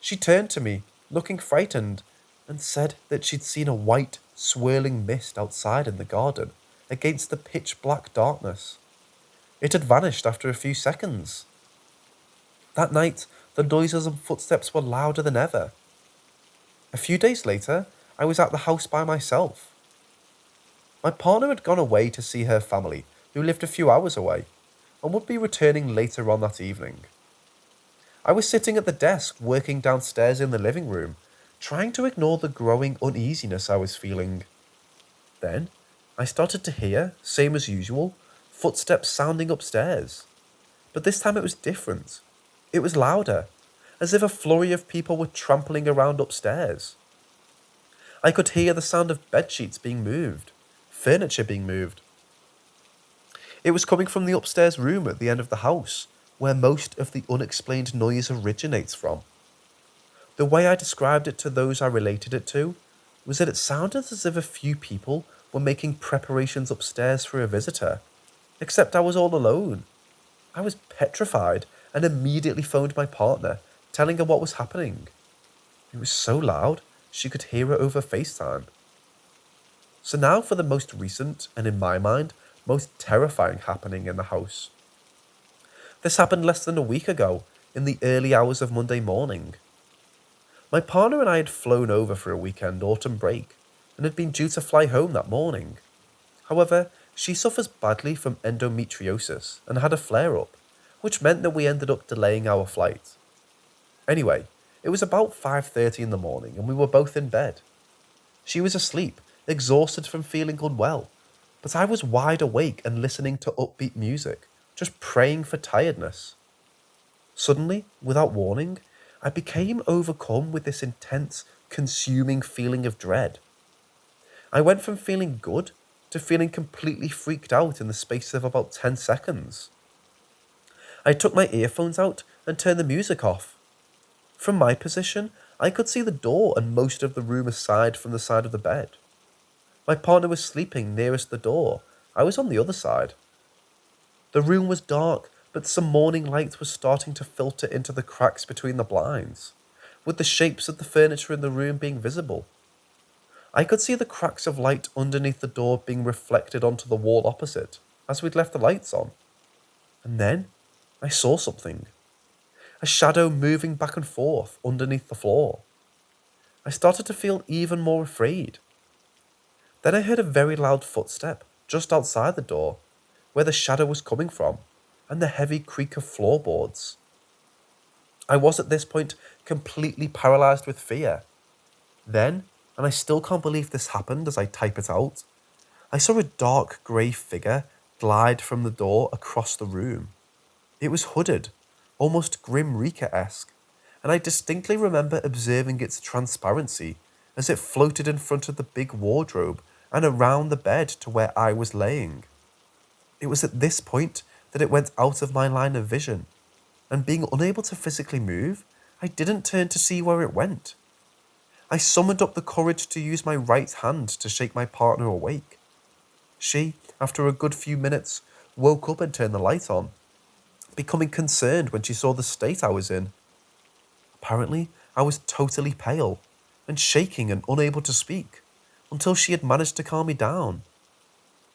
She turned to me, looking frightened, and said that she'd seen a white, swirling mist outside in the garden, against the pitch-black darkness. It had vanished after a few seconds. That night, the noises and footsteps were louder than ever. A few days later, I was at the house by myself. My partner had gone away to see her family, who lived a few hours away, and would be returning later on that evening. I was sitting at the desk working downstairs in the living room, trying to ignore the growing uneasiness I was feeling. Then, I started to hear, same as usual, footsteps sounding upstairs. But this time it was different. It was louder, as if a flurry of people were trampling around upstairs. I could hear the sound of bedsheets being moved, furniture being moved. It was coming from the upstairs room at the end of the house, where most of the unexplained noise originates from. The way I described it to those I related it to was that it sounded as if a few people were making preparations upstairs for a visitor, except I was all alone. I was petrified and immediately phoned my partner, telling her what was happening. It was so loud, she could hear it over FaceTime. So now for the most recent, and in my mind, most terrifying happening in the house. This happened less than a week ago, in the early hours of Monday morning. My partner and I had flown over for a weekend autumn break, and had been due to fly home that morning. However, she suffers badly from endometriosis and had a flare-up, which meant that we ended up delaying our flight. Anyway, it was about 5:30 in the morning and we were both in bed. She was asleep, exhausted from feeling unwell, but I was wide awake and listening to upbeat music, just praying for tiredness. Suddenly, without warning, I became overcome with this intense, consuming feeling of dread. I went from feeling good to feeling completely freaked out in the space of about 10 seconds. I took my earphones out and turned the music off. From my position, I could see the door and most of the room aside from the side of the bed. My partner was sleeping nearest the door. I was on the other side. The room was dark, but some morning light was starting to filter into the cracks between the blinds, with the shapes of the furniture in the room being visible. I could see the cracks of light underneath the door being reflected onto the wall opposite, as we'd left the lights on. And then, I saw something. A shadow moving back and forth underneath the floor. I started to feel even more afraid. Then I heard a very loud footstep just outside the door, where the shadow was coming from, and the heavy creak of floorboards. I was at this point completely paralyzed with fear. Then, and I still can't believe this happened as I type it out, I saw a dark grey figure glide from the door across the room. It was hooded, almost Grim Reaper-esque, and I distinctly remember observing its transparency as it floated in front of the big wardrobe and around the bed to where I was laying. It was at this point that it went out of my line of vision, and being unable to physically move, I didn't turn to see where it went. I summoned up the courage to use my right hand to shake my partner awake. She, after a good few minutes, woke up and turned the light on, becoming concerned when she saw the state I was in. Apparently, I was totally pale and shaking and unable to speak, until she had managed to calm me down.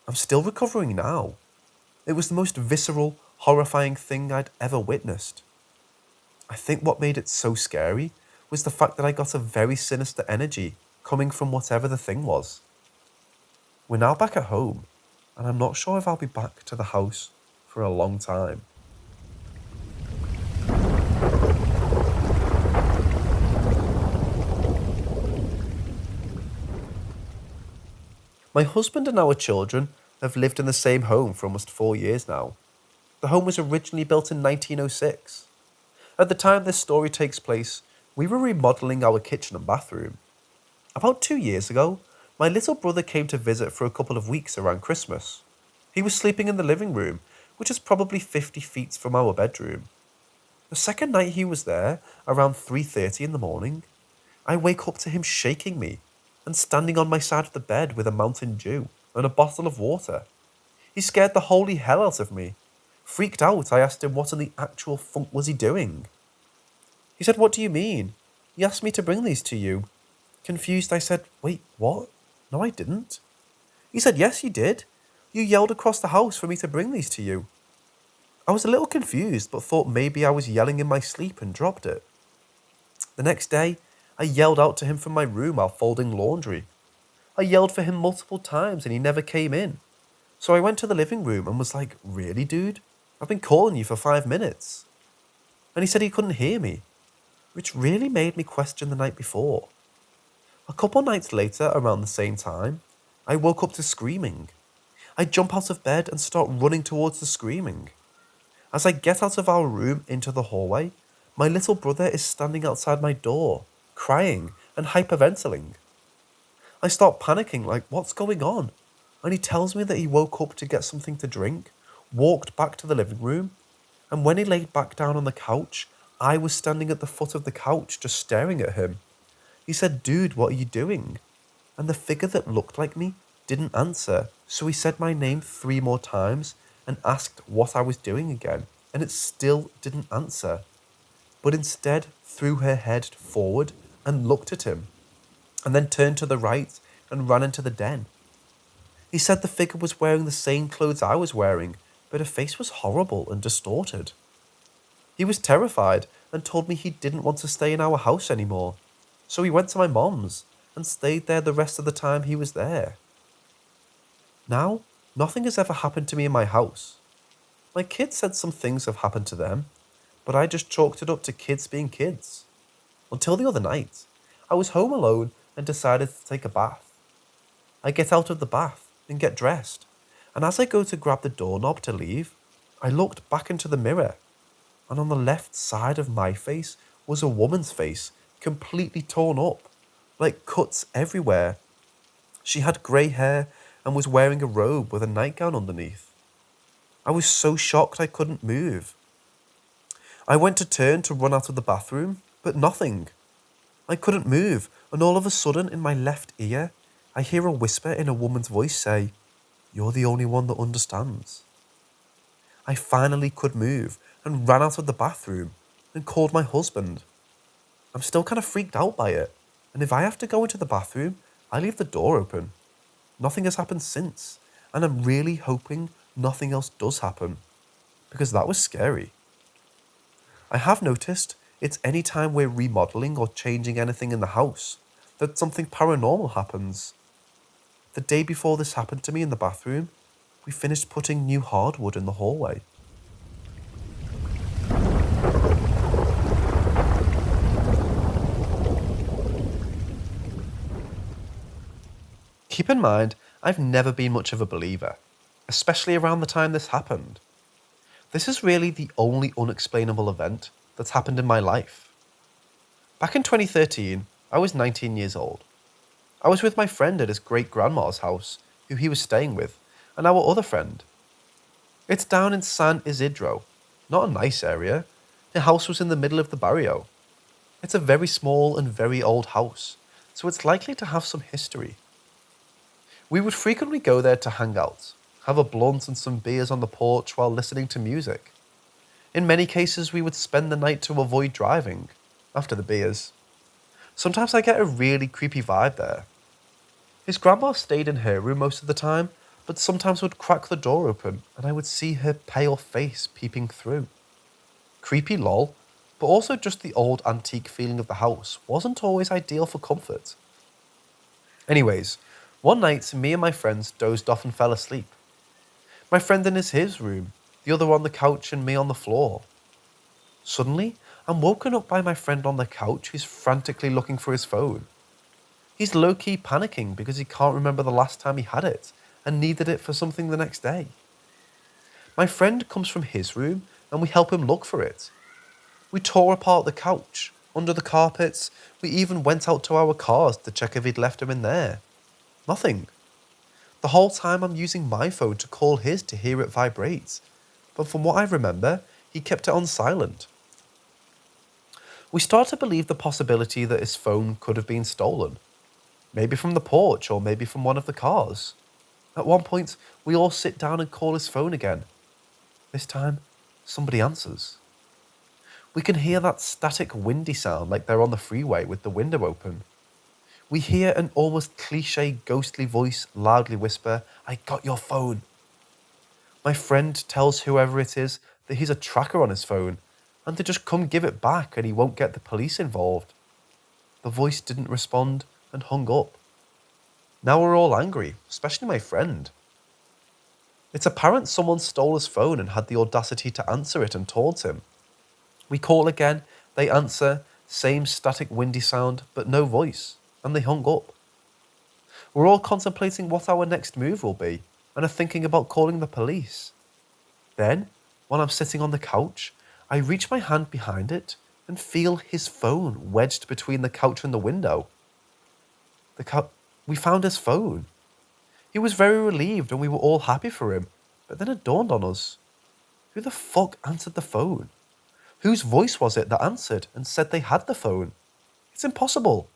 I'm still recovering now. It was the most visceral, horrifying thing I'd ever witnessed. I think what made it so scary was the fact that I got a very sinister energy coming from whatever the thing was. We're now back at home, and I'm not sure if I'll be back to the house for a long time. My husband and our children have lived in the same home for almost 4 years now. The home was originally built in 1906. At the time this story takes place, we were remodeling our kitchen and bathroom. About 2 years ago, my little brother came to visit for a couple of weeks around Christmas. He was sleeping in the living room, which is probably 50 feet from our bedroom. The second night he was there, around 3:30 in the morning, I wake up to him shaking me and standing on my side of the bed with a Mountain Dew and a bottle of water. He scared the holy hell out of me. Freaked out, I asked him what in the actual funk was he doing. He said, "What do you mean? You asked me to bring these to you." Confused, I said, "Wait, what? No, I didn't." He said, "Yes, you did. You yelled across the house for me to bring these to you." I was a little confused, but thought maybe I was yelling in my sleep and dropped it. The next day, I yelled out to him from my room while folding laundry. I yelled for him multiple times and he never came in. So I went to the living room and was like, "Really, dude? I've been calling you for 5 minutes." and he said he couldn't hear me, which really made me question the night before. A couple nights later, around the same time, I woke up to screaming. I jump out of bed and start running towards the screaming. As I get out of our room into the hallway, my little brother is standing outside my door, crying and hyperventilating. I start panicking, like, what's going on? And he tells me that he woke up to get something to drink, walked back to the living room, and when he laid back down on the couch, I was standing at the foot of the couch just staring at him. He said, "Dude, what are you doing?" And the figure that looked like me didn't answer, so he said my name 3 more times and asked what I was doing again, and it still didn't answer, but instead threw her head forward and looked at him, and then turned to the right and ran into the den. He said the figure was wearing the same clothes I was wearing, but her face was horrible and distorted. He was terrified and told me he didn't want to stay in our house anymore, so he went to my mom's and stayed there the rest of the time he was there. Now, nothing has ever happened to me in my house. My kids said some things have happened to them, but I just chalked it up to kids being kids. Until the other night, I was home alone and decided to take a bath. I get out of the bath and get dressed, and as I go to grab the doorknob to leave, I looked back into the mirror, and on the left side of my face was a woman's face, completely torn up, like cuts everywhere. She had grey hair and was wearing a robe with a nightgown underneath. I was so shocked I couldn't move. I went to turn to run out of the bathroom, but nothing. I couldn't move, and all of a sudden in my left ear, I hear a whisper in a woman's voice say, "You're the only one that understands." I finally could move and ran out of the bathroom and called my husband. I'm still kind of freaked out by it, and if I have to go into the bathroom, I leave the door open. Nothing has happened since, and I'm really hoping nothing else does happen, because that was scary. I have noticed it's any time we're remodeling or changing anything in the house that something paranormal happens. The day before this happened to me in the bathroom, we finished putting new hardwood in the hallway. Keep in mind, I've never been much of a believer, especially around the time this happened. This is really the only unexplainable event that's happened in my life. Back in 2013, I was 19 years old. I was with my friend at his great-grandma's house, who he was staying with, and our other friend. It's down in San Isidro, not a nice area. The house was in the middle of the barrio. It's a very small and very old house, so it's likely to have some history. We would frequently go there to hang out, have a blunt and some beers on the porch while listening to music. In many cases, we would spend the night to avoid driving, after the beers. Sometimes I get a really creepy vibe there. His grandma stayed in her room most of the time, but sometimes would crack the door open and I would see her pale face peeping through. Creepy lol, but also just the old antique feeling of the house wasn't always ideal for comfort. Anyways, one night me and my friends dozed off and fell asleep. My friend in his room, the other on the couch and me on the floor. Suddenly, I'm woken up by my friend on the couch who's frantically looking for his phone. He's low-key panicking because he can't remember the last time he had it and needed it for something the next day. My friend comes from his room and we help him look for it. We tore apart the couch, under the carpets, we even went out to our cars to check if he'd left him in there. Nothing. The whole time I'm using my phone to call his to hear it vibrate, but from what I remember, he kept it on silent. We start to believe the possibility that his phone could have been stolen. Maybe from the porch or maybe from one of the cars. At one point, we all sit down and call his phone again. This time, somebody answers. We can hear that static windy sound like they're on the freeway with the window open. We hear an almost cliche ghostly voice loudly whisper, "I got your phone." My friend tells whoever it is that he's a tracker on his phone and to just come give it back and he won't get the police involved. The voice didn't respond and hung up. Now we're all angry, especially my friend. It's apparent someone stole his phone and had the audacity to answer it and taunt him. We call again, they answer, same static windy sound, but no voice, and they hung up. We're all contemplating what our next move will be, and are thinking about calling the police. Then, while I'm sitting on the couch, I reach my hand behind it and feel his phone wedged between the couch and the window. We found his phone. He was very relieved and we were all happy for him, but then it dawned on us. Who the fuck answered the phone? Whose voice was it that answered and said they had the phone? It's impossible.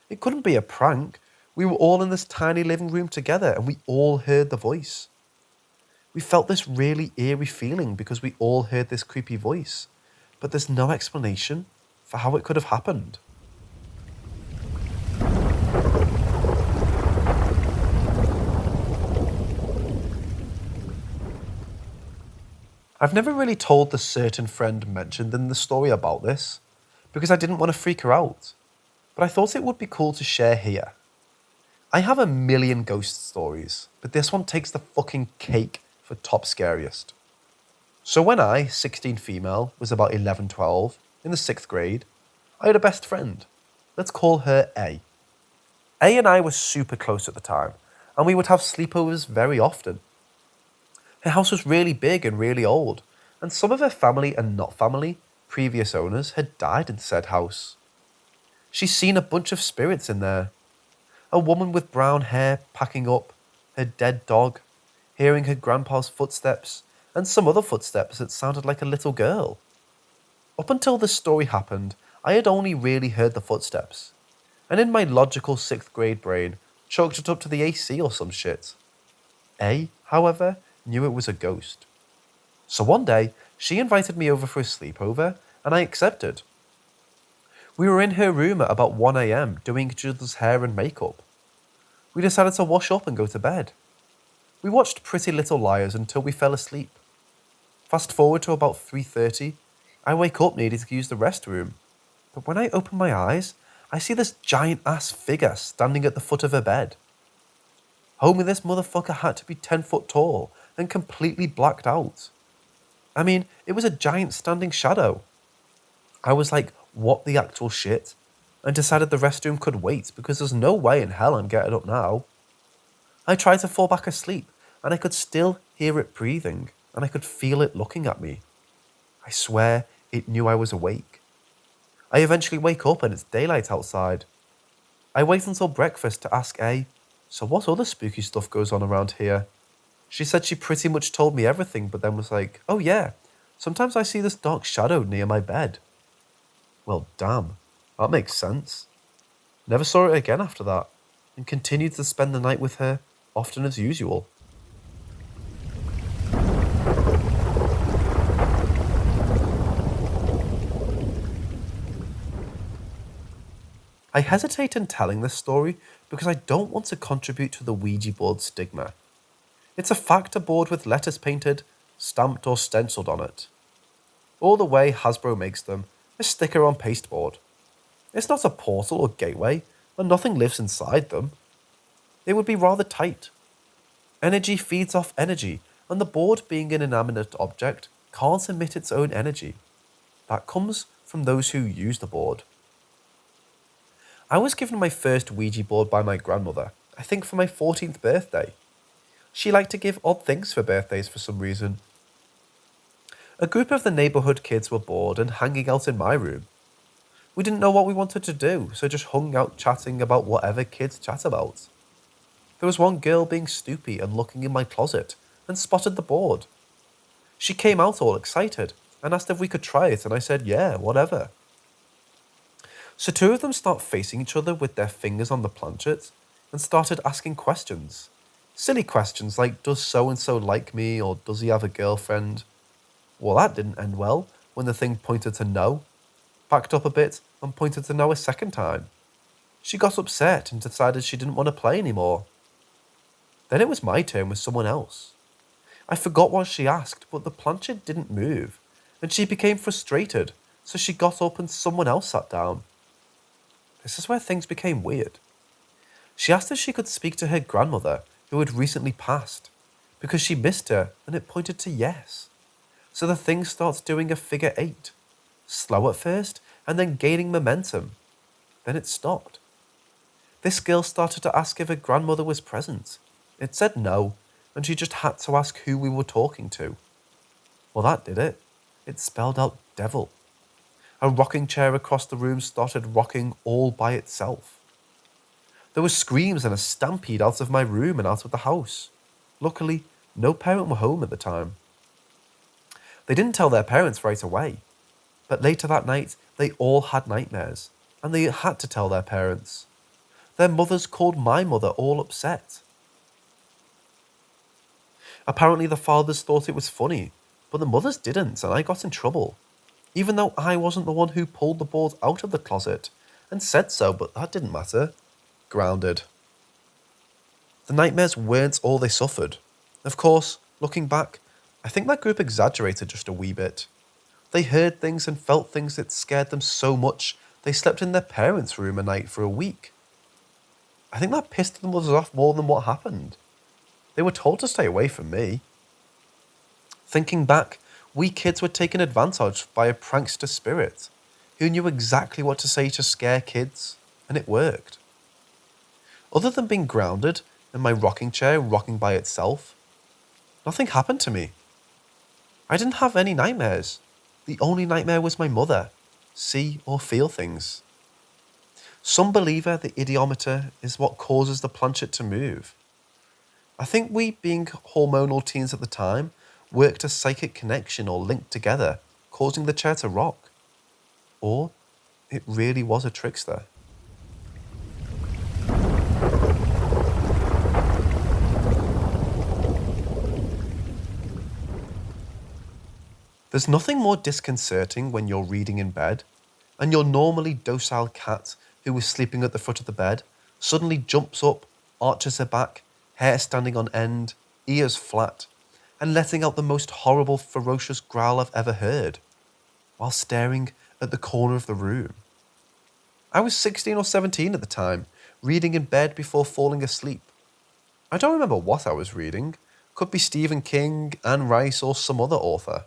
It couldn't be a prank. We were all in this tiny living room together and we all heard the voice. We felt this really eerie feeling because we all heard this creepy voice, but there's no explanation for how it could have happened. I've never really told the certain friend mentioned in the story about this, because I didn't want to freak her out, but I thought it would be cool to share here. I have a million ghost stories, but this one takes the fucking cake for top scariest. So when I, 16 female, was about 11, 12, in the 6th grade, I had a best friend. Let's call her A. A and I were super close at the time, and we would have sleepovers very often. Her house was really big and really old, and some of her family and not family, previous owners, had died in said house. She's seen a bunch of spirits in there. A woman with brown hair packing up, her dead dog, hearing her grandpa's footsteps, and some other footsteps that sounded like a little girl. Up until this story happened, I had only really heard the footsteps, and in my logical 6th grade brain, chalked it up to the AC or some shit. A, however, knew it was a ghost. So one day, she invited me over for a sleepover, and I accepted. We were in her room at about 1 AM doing each other's hair and makeup. We decided to wash up and go to bed. We watched Pretty Little Liars until we fell asleep. Fast forward to about 3:30, I wake up needing to use the restroom, but when I open my eyes, I see this giant ass figure standing at the foot of her bed. Homie, this motherfucker had to be 10 foot tall and completely blacked out. I mean, it was a giant standing shadow. I was like, what the actual shit? And decided the restroom could wait because there's no way in hell I'm getting up now. I tried to fall back asleep and I could still hear it breathing and I could feel it looking at me. I swear it knew I was awake. I eventually wake up and it's daylight outside. I wait until breakfast to ask A, so what other spooky stuff goes on around here? She said she pretty much told me everything, but then was like, oh yeah, sometimes I see this dark shadow near my bed. Well, damn, that makes sense. Never saw it again after that, and continued to spend the night with her, often as usual. I hesitate in telling this story because I don't want to contribute to the Ouija board stigma. It's a factor board with letters painted, stamped or stenciled on it. All the way Hasbro makes them, a sticker on pasteboard. It's not a portal or gateway, and nothing lives inside them. They would be rather tight. Energy feeds off energy, and the board being an inanimate object can't emit its own energy. That comes from those who use the board. I was given my first Ouija board by my grandmother, I think for my 14th birthday. She liked to give odd things for birthdays for some reason. A group of the neighbourhood kids were bored and hanging out in my room. We didn't know what we wanted to do, so just hung out chatting about whatever kids chat about. There was one girl being stoopy and looking in my closet and spotted the board. She came out all excited and asked if we could try it, and I said, yeah, whatever. So two of them start facing each other with their fingers on the planchette and started asking questions. Silly questions like, does so-and-so like me, or does he have a girlfriend? Well, that didn't end well when the thing pointed to no, backed up a bit and pointed to no a second time. She got upset and decided she didn't want to play anymore. Then it was my turn with someone else. I forgot what she asked, but the planchette didn't move, and she became frustrated, so she got up and someone else sat down. This is where things became weird. She asked if she could speak to her grandmother, who had recently passed, because she missed her, and it pointed to yes. So the thing starts doing a figure 8. slow at first and then gaining momentum. Then it stopped. This girl started to ask if her grandmother was present. It said no, and she just had to ask who we were talking to. Well, that did it. It spelled out devil. A rocking chair across the room started rocking all by itself. There were screams and a stampede out of my room and out of the house. Luckily, no parent were home at the time. They didn't tell their parents right away, but later that night, they all had nightmares, and they had to tell their parents. Their mothers called my mother all upset. Apparently the fathers thought it was funny, but the mothers didn't, and I got in trouble. Even though I wasn't the one who pulled the board out of the closet and said so, but that didn't matter. Grounded. The nightmares weren't all they suffered. Of course, looking back, I think that group exaggerated just a wee bit. They heard things and felt things that scared them so much they slept in their parents' room a night for a week. I think that pissed the mothers off more than what happened. They were told to stay away from me. Thinking back, we kids were taken advantage of by a prankster spirit who knew exactly what to say to scare kids, and it worked. Other than being grounded and my rocking chair rocking by itself, nothing happened to me. I didn't have any nightmares. The only nightmare was my mother, see or feel things. Some believe the idiometer is what causes the planchette to move. I think we, being hormonal teens at the time, worked a psychic connection or link together, causing the chair to rock. Or it really was a trickster. There's nothing more disconcerting when you're reading in bed, and your normally docile cat who was sleeping at the foot of the bed suddenly jumps up, arches her back, hair standing on end, ears flat, and letting out the most horrible, ferocious growl I've ever heard, while staring at the corner of the room. I was 16 or 17 at the time, reading in bed before falling asleep. I don't remember what I was reading. Could be Stephen King, Anne Rice, or some other author.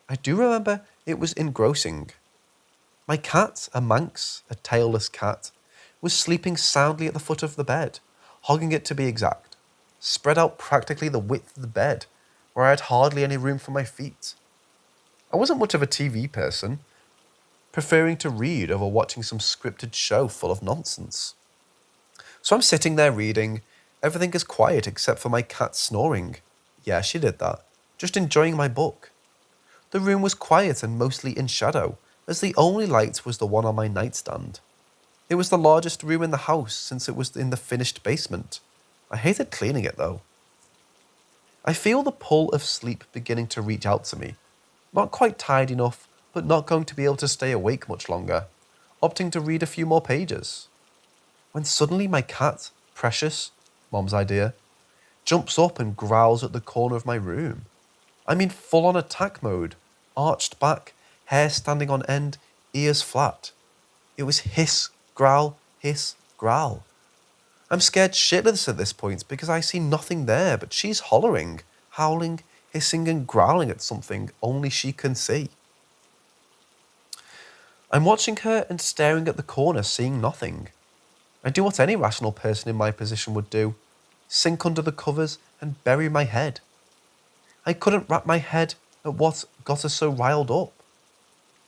I do remember it was engrossing. My cat, a Manx, a tailless cat, was sleeping soundly at the foot of the bed, hogging it to be exact, spread out practically the width of the bed, where I had hardly any room for my feet. I wasn't much of a TV person, preferring to read over watching some scripted show full of nonsense. So I'm sitting there reading. Everything is quiet except for my cat snoring. Yeah, she did that. Just enjoying my book. The room was quiet and mostly in shadow, as the only light was the one on my nightstand. It was the largest room in the house since it was in the finished basement. I hated cleaning it though. I feel the pull of sleep beginning to reach out to me. Not quite tired enough, but not going to be able to stay awake much longer, opting to read a few more pages. When suddenly my cat, Precious, Mom's idea, jumps up and growls at the corner of my room. I'm in full-on attack mode, arched back, hair standing on end, ears flat. It was hiss, growl, hiss, growl. I'm scared shitless at this point because I see nothing there, but she's hollering, howling, hissing and growling at something only she can see. I'm watching her and staring at the corner, seeing nothing. I do what any rational person in my position would do, sink under the covers and bury my head. I couldn't wrap my head at what got us so riled up.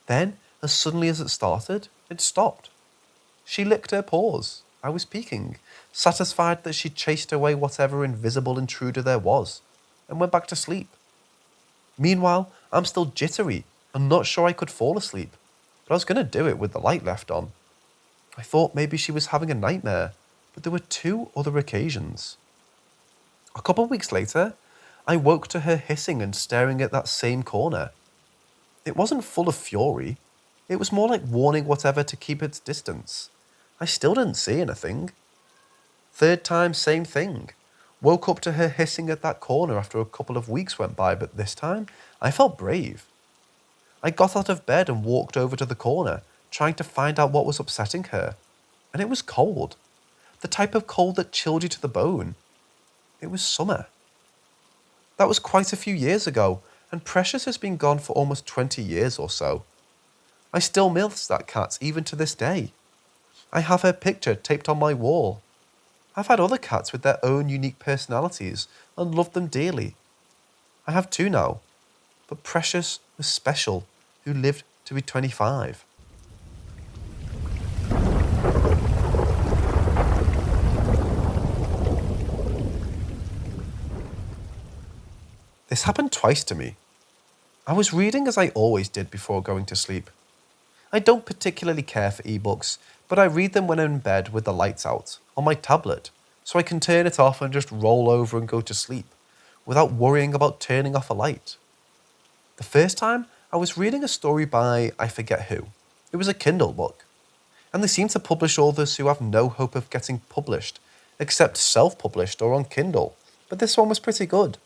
Then, as suddenly as it started, it stopped. She licked her paws. I was peeking, satisfied that she'd chased away whatever invisible intruder there was, and went back to sleep. Meanwhile, I'm still jittery and not sure I could fall asleep, but I was going to do it with the light left on. I thought maybe she was having a nightmare, but there were 2 other occasions. A couple of weeks later, I woke to her hissing and staring at that same corner. It wasn't full of fury. It was more like warning whatever to keep its distance. I still didn't see anything. 3rd time, same thing. Woke up to her hissing at that corner after a couple of weeks went by, but this time, I felt brave. I got out of bed and walked over to the corner, trying to find out what was upsetting her. And it was cold. The type of cold that chilled you to the bone. It was summer. That was quite a few years ago, and Precious has been gone for almost 20 years or so. I still miss that cat even to this day. I have her picture taped on my wall. I've had other cats with their own unique personalities and loved them dearly. I have two now, but Precious was special, who lived to be 25. This happened twice to me. I was reading as I always did before going to sleep. I don't particularly care for ebooks, but I read them when I'm in bed with the lights out, on my tablet, so I can turn it off and just roll over and go to sleep, without worrying about turning off a light. The first time, I was reading a story by I forget who. It was a Kindle book, and they seem to publish authors who have no hope of getting published, except self-published or on Kindle, but this one was pretty good.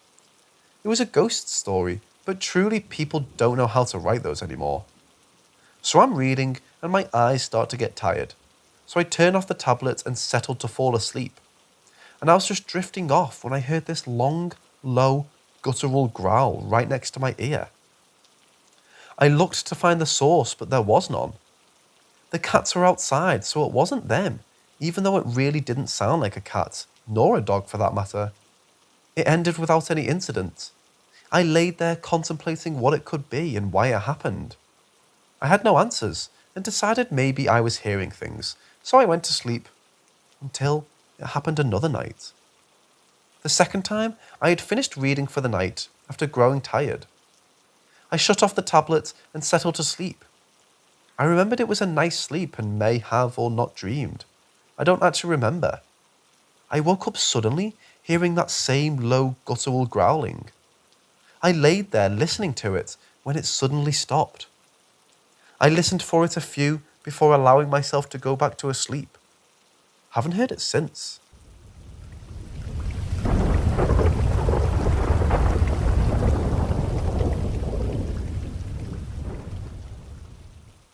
It was a ghost story, but truly people don't know how to write those anymore. So I'm reading and my eyes start to get tired. So I turn off the tablet and settle to fall asleep. And I was just drifting off when I heard this long, low, guttural growl right next to my ear. I looked to find the source, but there was none. The cats were outside, so it wasn't them, even though it really didn't sound like a cat, nor a dog for that matter. It ended without any incident. I laid there contemplating what it could be and why it happened. I had no answers and decided maybe I was hearing things, so I went to sleep. Until it happened another night. The second time, I had finished reading for the night after growing tired. I shut off the tablet and settled to sleep. I remembered it was a nice sleep and may have or not dreamed. I don't actually remember. I woke up suddenly, hearing that same low guttural growling. I laid there listening to it when it suddenly stopped. I listened for it a few before allowing myself to go back to a sleep. Haven't heard it since.